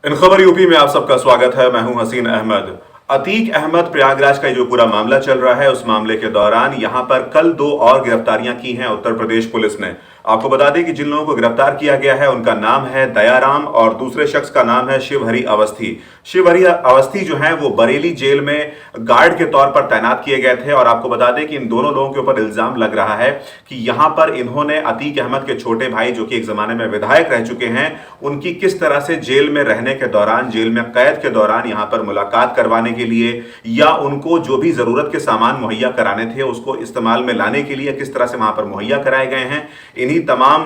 इन खबर यूपी में आप सबका स्वागत है। मैं हूं हसीन अहमद। अतीक अहमद प्रयागराज का जो पूरा मामला चल रहा है, उस मामले के दौरान यहां पर कल 2 और गिरफ्तारियां की हैं उत्तर प्रदेश पुलिस ने। आपको बता दें कि जिन लोगों को गिरफ्तार किया गया है उनका नाम है दयाराम और दूसरे शख्स का नाम है शिवहरी अवस्थी। शिवहरी अवस्थी जो है वो बरेली जेल में गार्ड के तौर पर तैनात किए गए थे और आपको बता दें कि इन दोनों लोगों के ऊपर इल्जाम लग रहा है कि यहां पर इन्होंने अतीक अहमद के छोटे भाई, जो कि एक जमाने में विधायक रह चुके हैं, उनकी किस तरह से जेल में रहने के दौरान, जेल में कैद के दौरान यहां पर मुलाकात करवाने के लिए या उनको जो भी जरूरत के सामान मुहैया कराने थे उसको इस्तेमाल में लाने के लिए किस तरह से वहां पर मुहैया कराए गए हैं, इन्हीं तमाम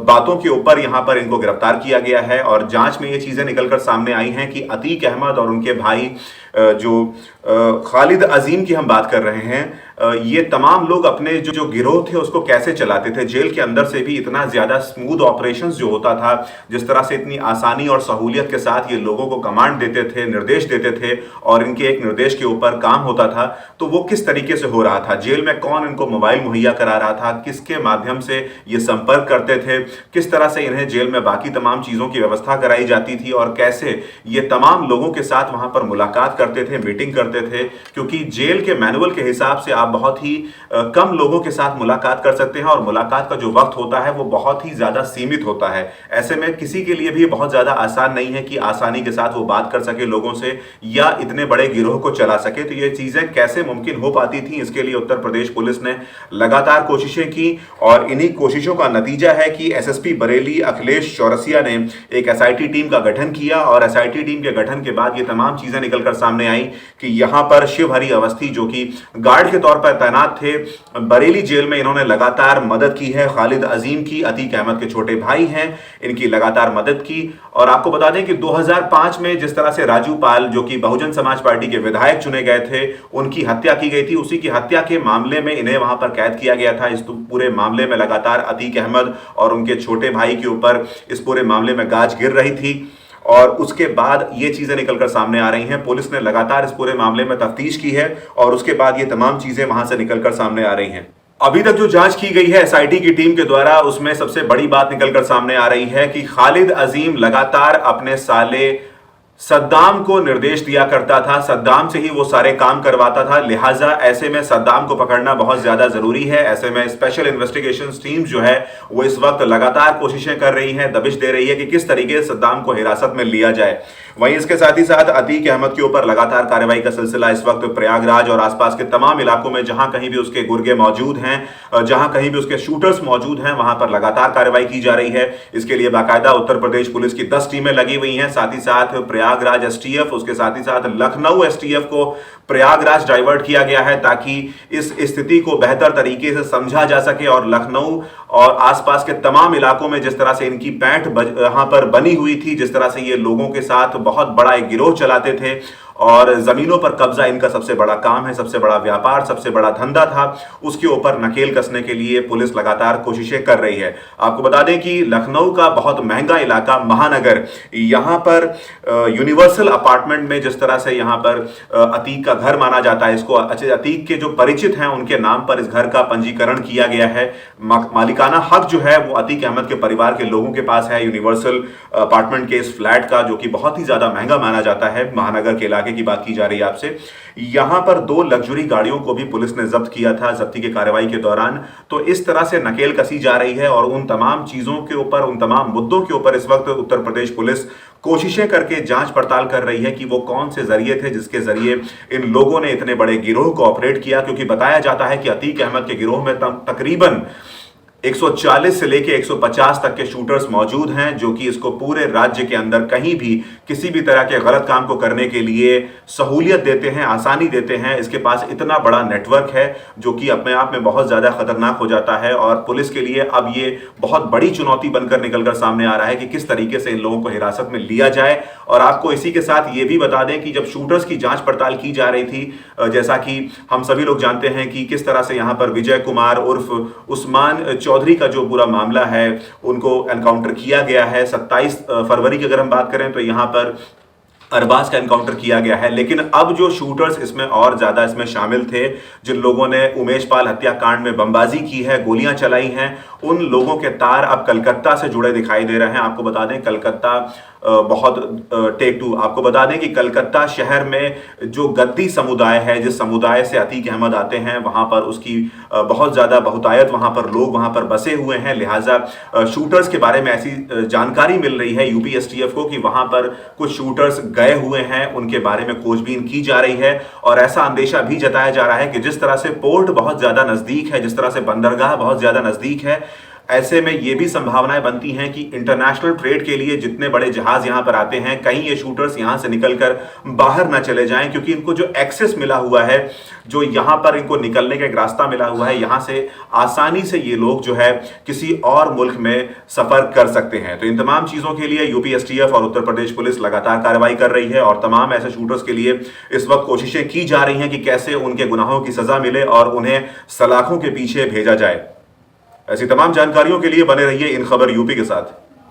बातों के ऊपर यहां पर इनको गिरफ्तार किया गया है। और जांच में ये चीजें निकलकर सामने आई हैं कि अतीक अहमद और उनके भाई जो खालिद अजीम की हम बात कर रहे हैं, ये तमाम लोग अपने जो गिरोह थे उसको कैसे चलाते थे। जेल के अंदर से भी इतना ज्यादा स्मूथ ऑपरेशंस जो होता था, जिस तरह से इतनी आसानी और सहूलियत के साथ ये लोगों को कमांड देते थे, निर्देश देते थे और इनके एक निर्देश के ऊपर काम होता था, तो वो किस तरीके से हो रहा था। जेल में कौन इनको मोबाइल मुहैया करा रहा था, किसके माध्यम से ये संपर्क करते थे, किस तरह से इन्हें जेल में बाकी तमाम चीजों की व्यवस्था कराई जाती थी और कैसे ये तमाम लोगों के साथ वहां पर मुलाकात करते थे, मीटिंग करते थे। क्योंकि जेल के मैनुअल के हिसाब से आप बहुत ही कम लोगों के साथ मुलाकात कर सकते हैं और मुलाकात का जो वक्त होता है वो बहुत ही ज्यादा सीमित होता है। ऐसे में किसी के लिए भी बहुत ज्यादा आसान नहीं है कि आसानी के साथ वो बात कर सके लोगों से या इतने बड़े गिरोह को चला सके। तो ये चीजें कैसे मुमकिन हो पाती थी, इसके लिए उत्तर प्रदेश पुलिस ने लगातार कोशिशें की और इन्हीं कोशिशों का नतीजा है कि एसएसपी बरेली अखिलेश चौरसिया ने एक एसआईटी टीम का गठन किया और एसआईटी टीम के गठन के बाद ये तमाम चीजें निकलकर सामने आई कि यहां पर शिवहरी अवस्थी, जो कि गार्ड के तौर पर तैनात थे बरेली जेल में, इन्होंने लगातार मदद की है खालिद अजीम की। अतीक अहमद के छोटे भाई हैं, इनकी लगातार मदद की। और आपको बता दें कि 2005 में जिस तरह से राजू पाल, जो कि बहुजन समाज पार्टी के विधायक चुने गए थे, उनकी हत्या की गई थी, उसी की हत्या के मामले में इन्हें वहां पर कैद किया गया था। इस पूरे मामले में लगातार अतीक अहमद और उनके छोटे भाई के ऊपर इस पूरे मामले में गाज गिर रही थी और उसके बाद ये चीजें निकलकर सामने आ रही हैं। पुलिस ने लगातार इस पूरे मामले में तफ्तीश की है और उसके बाद ये तमाम चीजें वहां से निकलकर सामने आ रही हैं। अभी तक जो जांच की गई है एसआईटी की टीम के द्वारा, उसमें सबसे बड़ी बात निकलकर सामने आ रही है कि खालिद अजीम लगातार अपने साले सद्दाम को निर्देश दिया करता था, सद्दाम से ही वो सारे काम करवाता था। लिहाजा ऐसे में सद्दाम को पकड़ना बहुत ज्यादा जरूरी है। ऐसे में स्पेशल इन्वेस्टिगेशन टीम जो है वो इस वक्त लगातार कोशिशें कर रही है, दबिश दे रही है कि किस तरीके से सद्दाम को हिरासत में लिया जाए। वहीं इसके साथ ही साथ अतीक अहमद के ऊपर लगातार कार्रवाई का सिलसिला इस वक्त प्रयागराज और आसपास के तमाम इलाकों में जहां कहीं भी उसके गुर्गे मौजूद हैं, जहां कहीं भी उसके शूटर्स मौजूद हैं, वहां पर लगातार कार्रवाई की जा रही है। इसके लिए बाकायदा उत्तर प्रदेश पुलिस की 10 टीमें लगी हुई हैं। साथ ही साथ प्रयागराज एसटीएफ, उसके साथ ही साथ लखनऊ एसटीएफ को प्रयागराज डाइवर्ट किया गया है ताकि इस स्थिति को बेहतर तरीके से समझा जा सके और लखनऊ और आसपास के तमाम इलाकों में जिस तरह से इनकी पैंठ यहां पर बनी हुई थी, जिस तरह से ये लोगों के साथ बहुत बड़ा एक गिरोह चलाते थे और जमीनों पर कब्जा इनका सबसे बड़ा काम है, सबसे बड़ा व्यापार, सबसे बड़ा धंधा था, उसके ऊपर नकेल कसने के लिए पुलिस लगातार कोशिशें कर रही है। आपको बता दें कि लखनऊ का बहुत महंगा इलाका महानगर, यहां पर यूनिवर्सल अपार्टमेंट में जिस तरह से यहां पर अतीक का घर माना जाता है, इसको अतीक के जो परिचित हैं उनके नाम पर इस घर का पंजीकरण किया गया है। मालिकाना हक जो है वो अतीक अहमद के परिवार के लोगों के पास है यूनिवर्सल अपार्टमेंट के इस फ्लैट का, जो कि बहुत ही ज्यादा महंगा माना जाता है। महानगर के इलाके की बात की जा रही है आपसे। यहां पर 2 लग्जरी गाड़ियों को भी पुलिस ने जब्त किया था जब्ती की कार्रवाई के दौरान। तो इस तरह से नकेल कसी जा रही है और उन तमाम चीजों के ऊपर, उन तमाम मुद्दों के ऊपर इस वक्त उत्तर प्रदेश पुलिस कोशिशें करके जांच पड़ताल कर रही है कि वो कौन से जरिए थे जिसके जरिए इन लोगों ने इतने बड़े गिरोह को ऑपरेट किया। क्योंकि बताया जाता है कि अतीक अहमद के गिरोह में तकरीबन 140 से लेके 150 तक के शूटर्स मौजूद हैं, जो कि इसको पूरे राज्य के अंदर कहीं भी किसी भी तरह के गलत काम को करने के लिए सहूलियत देते हैं, आसानी देते हैं। इसके पास इतना बड़ा नेटवर्क है जो कि अपने आप में बहुत ज्यादा खतरनाक हो जाता है और पुलिस के लिए अब ये बहुत बड़ी चुनौती बनकर निकलकर सामने आ रहा है कि किस तरीके से इन लोगों को हिरासत में लिया जाए। और आपको इसी के साथ ये भी बता दें कि जब शूटर्स की जांच पड़ताल की जा रही थी, जैसा कि हम सभी लोग जानते हैं कि किस तरह से यहां पर विजय कुमार उर्फ उस्मान चौधरी का जो पूरा मामला है उनको एनकाउंटर किया गया है। 27 फरवरी की अगर हम बात करें तो यहां पर अरबाज का एनकाउंटर किया गया है। लेकिन अब जो शूटर्स इसमें और ज्यादा इसमें शामिल थे, जिन लोगों ने उमेश पाल हत्याकांड में बमबाजी की है, गोलियां चलाई हैं, उन लोगों के तार अब कलकत्ता से जुड़े दिखाई दे रहे हैं। आपको बता दें कलकत्ता बहुत टेक टू। आपको बता दें कि कलकत्ता शहर में जो गद्दी समुदाय है, जिस समुदाय से अतीक अहमद आते हैं, वहां पर उसकी बहुत ज्यादा बहुतायत वहां पर लोग वहां पर बसे हुए हैं। लिहाजा शूटर्स के बारे में ऐसी जानकारी मिल रही है यूपी एसटीएफ को कि वहां पर कुछ शूटर्स गए हुए हैं, उनके बारे में खोजबीन की जा रही है। और ऐसा अंदेशा भी जताया जा रहा है कि जिस तरह से पोर्ट बहुत ज्यादा नजदीक है, जिस तरह से बंदरगाह बहुत ज्यादा नजदीक है, ऐसे में यह भी संभावनाएं बनती हैं कि इंटरनेशनल ट्रेड के लिए जितने बड़े जहाज यहां पर आते हैं, कहीं ये शूटर्स यहां से निकलकर बाहर ना चले जाएं, क्योंकि इनको जो एक्सेस मिला हुआ है, जो यहां पर इनको निकलने का एक रास्ता मिला हुआ है, यहां से आसानी से ये लोग जो है किसी और मुल्क में सफर कर सकते हैं। तो इन तमाम चीजों के लिए यूपी एसटीएफ और उत्तर प्रदेश पुलिस लगातार कार्रवाई कर रही है और तमाम ऐसे शूटर्स के लिए इस वक्त कोशिशें की जा रही हैं कि कैसे उनके गुनाहों की सजा मिले और उन्हें सलाखों के पीछे भेजा जाए। ऐसी तमाम जानकारियों के लिए बने रहिए इन खबर यूपी के साथ।